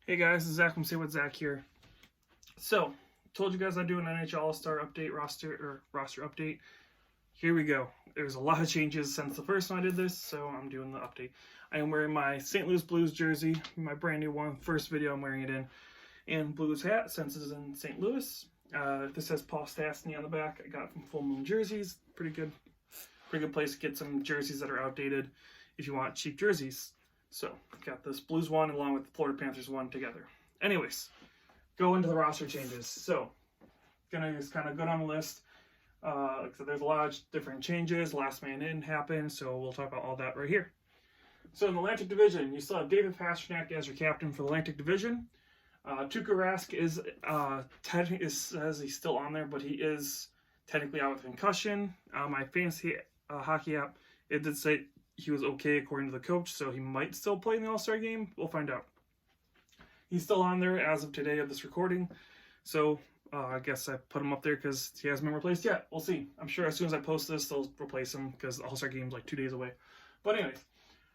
Hey guys, this is Zach from Say What Zach here. So, told you guys I'd do an NHL All-Star update roster update. Here we go. There's a lot of changes since the first time I did this, so I'm doing the update. I am wearing my St. Louis Blues jersey, my brand new one, first video I'm wearing it in, and Blues hat since it's in St. Louis. This says Paul Stastny on the back. I got it from Full Moon Jerseys. Pretty good place to get some jerseys that are outdated if you want cheap jerseys. So, got this Blues one along with the Florida Panthers one together. Anyways, go into the roster changes. So, gonna just kind of go down the list. So there's a lot of different changes. Last man in happened, so we'll talk about all that right here. So in the Atlantic Division, you still have David Pastrnak as your captain for the Atlantic Division. Tuukka Rask says he's still on there, but he is technically out with concussion. My fantasy hockey app, it did say he was okay according to the coach, so he might still play in the All-Star game. We'll find out. He's still on there as of today of this recording, so I guess I put him up there because he hasn't been replaced yet. We'll see. I'm sure as soon as I post this, they'll replace him because the All-Star game's like 2 days away. But anyways,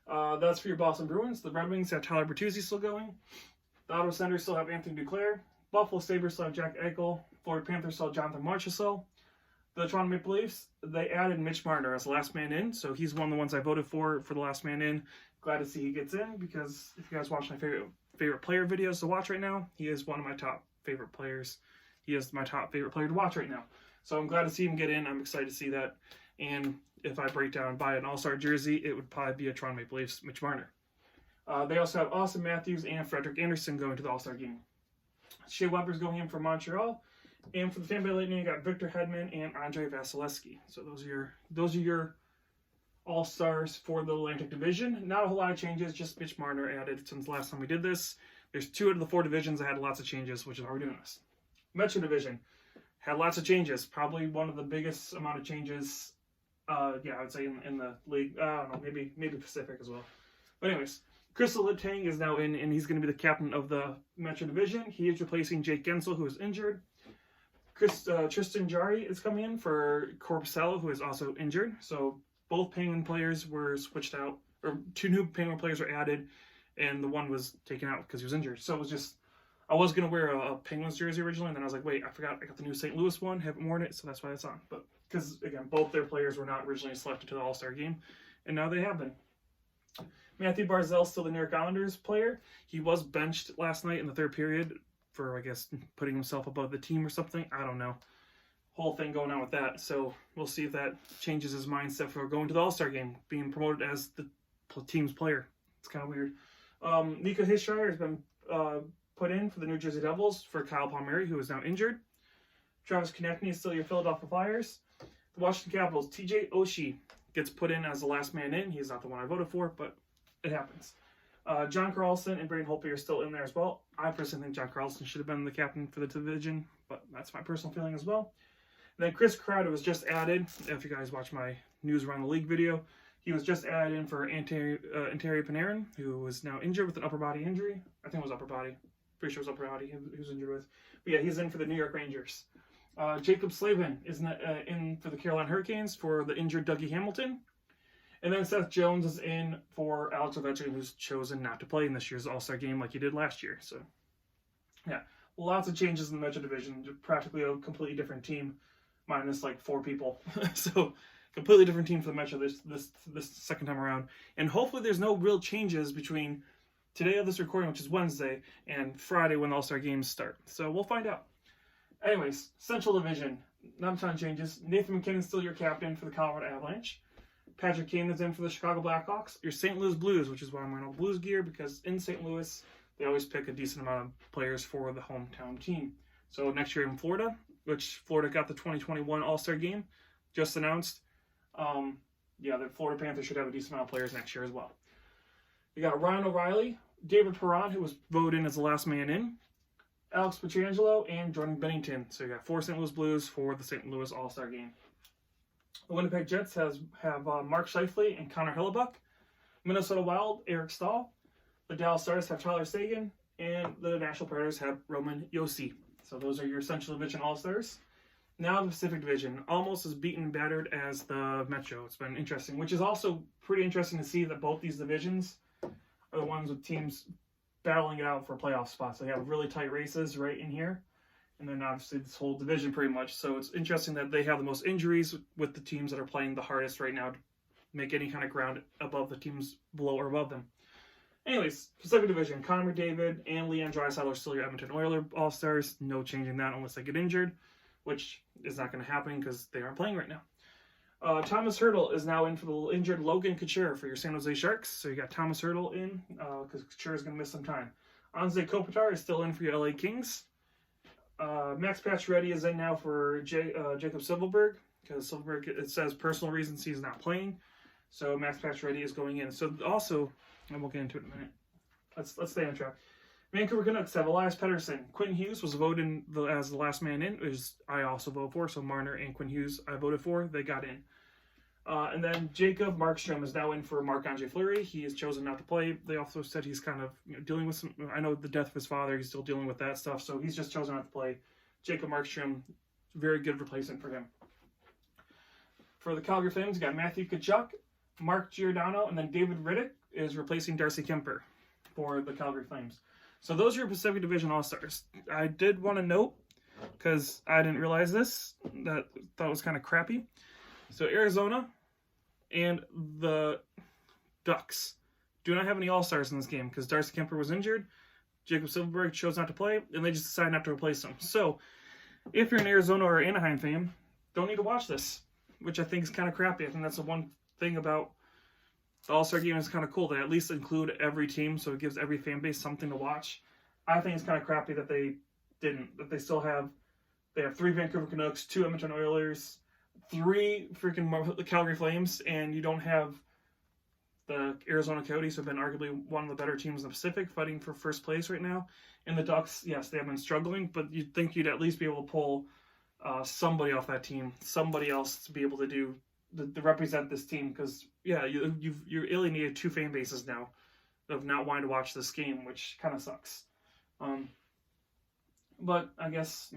that's for your Boston Bruins. The Red Wings have Tyler Bertuzzi still going. The Ottawa Senators still have Anthony Duclair. Buffalo Sabres still have Jack Eichel. Florida Panthers still have Jonathan Marchessault. The Toronto Maple Leafs, they added Mitch Marner as the last man in, so he's one of the ones I voted for the last man in. Glad to see he gets in, because if you guys watch my favorite player videos to watch right now, he is one of my top favorite players. He is my top favorite player to watch right now. So I'm glad to see him get in. I'm excited to see that. And if I break down and buy an All-Star jersey, it would probably be a Toronto Maple Leafs Mitch Marner. They also have Austin Matthews and Frederik Andersen going to the All-Star game. Shea Weber's going in for Montreal. And for the Tampa Bay Lightning, you got Victor Hedman and Andrei Vasilevsky. So those are your All-Stars for the Atlantic Division. Not a whole lot of changes, just Mitch Marner added since last time we did this. There's 2 out of the 4 divisions that had lots of changes, which is why we're doing this. Metro Division had lots of changes. Probably one of the biggest amount of changes, I would say in the league. I don't know, maybe Pacific as well. But anyways, Chris Letang is now in, and he's going to be the captain of the Metro Division. He is replacing Jake Gensel, who is injured. Tristan Jarry is coming in for Korpisalo, who is also injured. So both Penguin players were switched out, or 2 new Penguin players were added, and the one was taken out because he was injured. So it was just, I was going to wear a Penguins jersey originally, and then I was like, wait, I forgot I got the new St. Louis one, haven't worn it, so that's why it's on. But because, again, both their players were not originally selected to the All-Star game, and now they have been. Matthew Barzal, still the New York Islanders player. He was benched last night in the 3rd period for, I guess, putting himself above the team or something. I don't know. Whole thing going on with that. So we'll see if that changes his mindset for going to the All-Star game, being promoted as the team's player. It's kind of weird. Nico Hischier has been put in for the New Jersey Devils for Kyle Palmieri, who is now injured. Travis Konecny is still your Philadelphia Flyers. The Washington Capitals, TJ Oshie gets put in as the last man in. He's not the one I voted for, but it happens. John Carlson and Braden Holtby are still in there as well. I personally think John Carlson should have been the captain for the division, but that's my personal feeling as well. And then Chris Kreider was just added. If you guys watch my News Around the League video, he was just added in for Anteri Panarin, who was now injured with an upper body injury. I think it was upper body. Pretty sure it was upper body he was injured with. But yeah, he's in for the New York Rangers. Jacob Slavin is in for the Carolina Hurricanes for the injured Dougie Hamilton. And then Seth Jones is in for Alex Ovechkin, who's chosen not to play in this year's All-Star game like he did last year. So, yeah, lots of changes in the Metro Division. Practically a completely different team, minus like 4 people. So, completely different team for the Metro this second time around. And hopefully there's no real changes between today of this recording, which is Wednesday, and Friday when the All-Star games start. So, we'll find out. Anyways, Central Division, not a ton of changes. Nathan McKinnon's still your captain for the Colorado Avalanche. Patrick Kane is in for the Chicago Blackhawks. Your St. Louis Blues, which is why I'm wearing all Blues gear, because in St. Louis, they always pick a decent amount of players for the hometown team. So next year in Florida, which Florida got the 2021 All-Star game, just announced. The Florida Panthers should have a decent amount of players next year as well. You got Ryan O'Reilly, David Perron, who was voted in as the last man in, Alex Pietrangelo, and Jordan Bennington. So you got 4 St. Louis Blues for the St. Louis All-Star game. The Winnipeg Jets have Mark Scheifele and Connor Hellebuck. Minnesota Wild, Eric Stahl. The Dallas Stars have Tyler Seguin. And the Nashville Predators have Roman Josi. So those are your Central Division All-Stars. Now the Pacific Division, almost as beaten and battered as the Metro. It's been interesting, which is also pretty interesting to see that both these divisions are the ones with teams battling it out for playoff spots. They have really tight races right in here. And then obviously this whole division pretty much. So it's interesting that they have the most injuries with the teams that are playing the hardest right now to make any kind of ground above the teams below or above them. Anyways, Pacific Division, Connor McDavid and Leon Draisaitl are still your Edmonton Oilers All-Stars. No changing that unless they get injured, which is not going to happen because they aren't playing right now. Thomas Hertl is now in for the injured Logan Couture for your San Jose Sharks. So you got Thomas Hertl in because Couture is going to miss some time. Anze Kopitar is still in for your LA Kings. Max Pacioretty is in now for Jacob Silfverberg because Silfverberg, it says personal reasons he's not playing. So Max Pacioretty is going in. So also, and we'll get into it in a minute. Let's stay on track. Vancouver Canucks have Elias Pettersson. Quinn Hughes was voted as the last man in, which I also voted for. So Marner and Quinn Hughes I voted for. They got in. And then Jacob Markstrom is now in for Marc-Andre Fleury. He has chosen not to play. They also said he's kind of dealing with some... I know the death of his father. He's still dealing with that stuff. So he's just chosen not to play. Jacob Markstrom, very good replacement for him. For the Calgary Flames, you got Matthew Tkachuk, Mark Giordano, and then David Rittich is replacing Darcy Kemper for the Calgary Flames. So those are your Pacific Division All-Stars. I did want to note, because I didn't realize this, that thought it was kind of crappy. So Arizona and the Ducks do not have any All-Stars in this game because Darcy Kemper was injured, Jacob Silfverberg chose not to play, and they just decided not to replace him. So if you're an Arizona or Anaheim fan, don't need to watch this, which I think is kind of crappy. I think that's the one thing about the All-Star game is kind of cool. They at least include every team, so it gives every fan base something to watch. I think it's kind of crappy that they didn't. That they have 3 Vancouver Canucks, 2 Edmonton Oilers, 3 freaking Calgary Flames, and you don't have the Arizona Coyotes, who have been arguably one of the better teams in the Pacific, fighting for first place right now. And the Ducks, yes, they have been struggling, but you'd think you'd at least be able to pull somebody off that team, somebody else to be able to do to represent this team, because yeah, you're alienated 2 fan bases now of not wanting to watch this game, which kind of sucks. But I guess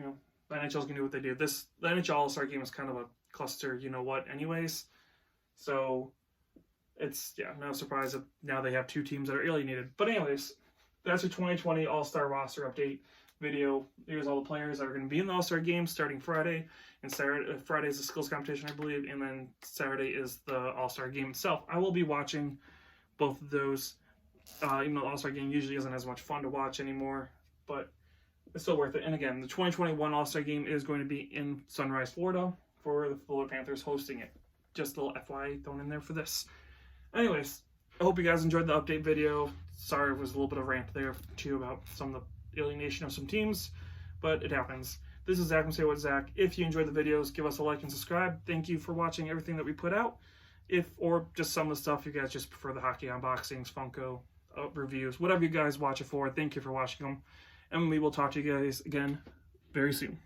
the NHL's gonna do what they do. The NHL All-Star game is kind of a cluster, anyways. So it's no surprise that now they have 2 teams that are alienated. But anyways, that's your 2020 All-Star roster update video. Here's all the players that are going to be in the All-Star game starting Friday, and Saturday. Friday is the skills competition, I believe, and then Saturday is the All-Star game itself. I will be watching both of those, even though the All-Star game usually isn't as much fun to watch anymore, but it's still worth it. And again, the 2021 All-Star game is going to be in Sunrise, Florida, for the Florida Panthers hosting it. Just a little FYI thrown in there for this. Anyways, I hope you guys enjoyed the update video. Sorry it was a little bit of a rant there too about some of the alienation of some teams, but it happens. This is Zach from Say What Zach. If you enjoyed the videos, give us a like and subscribe. Thank you for watching everything that we put out. Or just some of the stuff you guys just prefer, the hockey unboxings, Funko reviews, whatever you guys watch it for. Thank you for watching them, and we will talk to you guys again very soon.